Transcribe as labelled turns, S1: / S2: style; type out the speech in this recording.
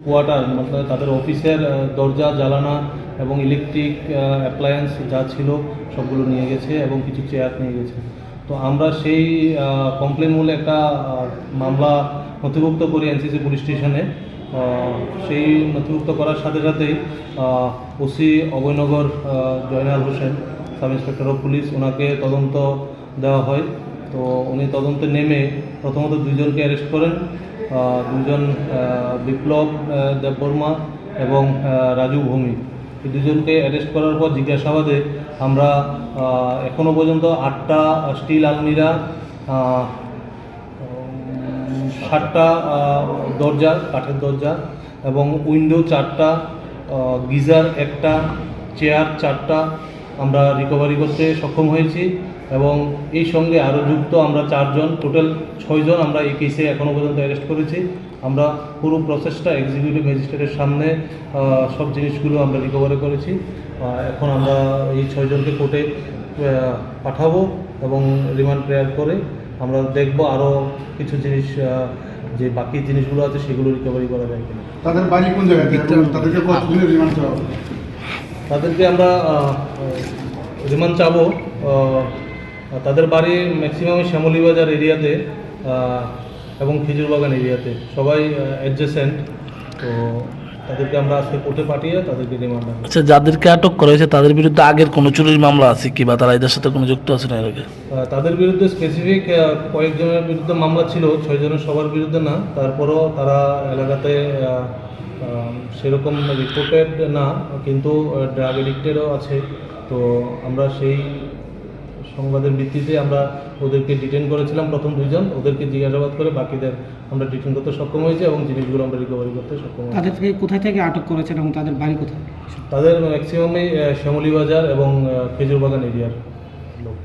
S1: Quarter মানে তাদের অফিসের দরজা জানালা এবং ইলেকট্রিক অ্যাপ্লায়েন্স যা ছিল সবগুলো নিয়ে গেছে এবং কিছু চেয়ার নিয়ে গেছে। তো আমরা সেই কমপ্লেন মূলে একটা মামলা নথিভুক্ত করি এনসিসি পুলিশ স্টেশনে। সেই নথিভুক্ত করার সাথে সাথেই OC Abhaynagar Joynal Hossain, sub inspector of police, ওনাকে তদন্ত দেওয়া হয়। তো উনি তদন্তে নেমে প্রথমত দুজনকে অ্যারেস্ট করেন, দুজন বিপ্লব দেববর্মা এবং রাজু ভৌমিক। এই দুজনকে অ্যারেস্ট করার পর জিজ্ঞাসাবাদে আমরা এখনও পর্যন্ত 8টা স্টিল আলমিরা, 7টা দরজা, কাঠের দরজা এবং উইন্ডো 4টা, গিজার 1টা, চেয়ার 4টা আমরা রিকভারি করতে সক্ষম হয়েছি। এবং এই সঙ্গে আরও যুক্ত আমরা 4 জন, টোটাল 6 জন আমরা এই কেসে এখনও পর্যন্ত অ্যারেস্ট করেছি। আমরা পুরো প্রসেসটা এক্সিকিউটিভ ম্যাজিস্ট্রেটের সামনে সব জিনিসগুলো আমরা রিকভারি করেছি। এখন আমরা এই 6 জনকে কোর্টে পাঠাবো এবং রিমান্ড প্রেয়ার করে আমরা দেখব আরও কিছু জিনিস, যে বাকি জিনিসগুলো আছে সেগুলো রিকভারি করা যায় কিনা।
S2: তাদের বাড়ি কোন জায়গায়? তাদেরকে কতদিনের রিমান্ড চাওয়া হবে?
S1: তাদেরকে আমরা রিমান্ড চাবো। তাদের বাড়ি ম্যাক্সিমামই শ্যামলীবাজার এরিয়াতে এবং খেজুরবাগান এরিয়াতে, সবাই অ্যাডজেসেন্ট। তো তাদেরকে আমরা আজকে কোর্টে পাঠিয়ে তাদেরকে রিমান্ড।
S3: আচ্ছা, যাদেরকে আটক করা হয়েছে তাদের বিরুদ্ধে আগের কোনো চুরির মামলা আছে কি, বা তারা এদের সাথে কোনো যুক্ত আছে না এর আগে?
S1: তাদের বিরুদ্ধে স্পেসিফিক কয়েকজনের বিরুদ্ধে মামলা ছিল, 6 জনের সবার বিরুদ্ধে না। তারপরও তারা এলাকাতে সেরকম রিপোর্টেড না, কিন্তু ড্রাগ এডিক্টেডও আছে। তো আমরা সেই সংবাদের ভিত্তিতে আমরা ওদেরকে ডিটেন করেছিলাম। প্রথম 2 জন, ওদেরকে জিজ্ঞাসাবাদ করে বাকিদের আমরা ডিটেন করতে সক্ষম হয়েছি এবং জিনিসগুলো আমরা রিকভারি করতে সক্ষম হয়েছি।
S4: তাদেরকে কোথায় থেকে আটক করেছেন এবং তাদের বাড়ি কোথায়?
S1: তাদের ম্যাক্সিমামই শ্যামলীবাজার এবং খেজুরবাগান এরিয়ার লোক।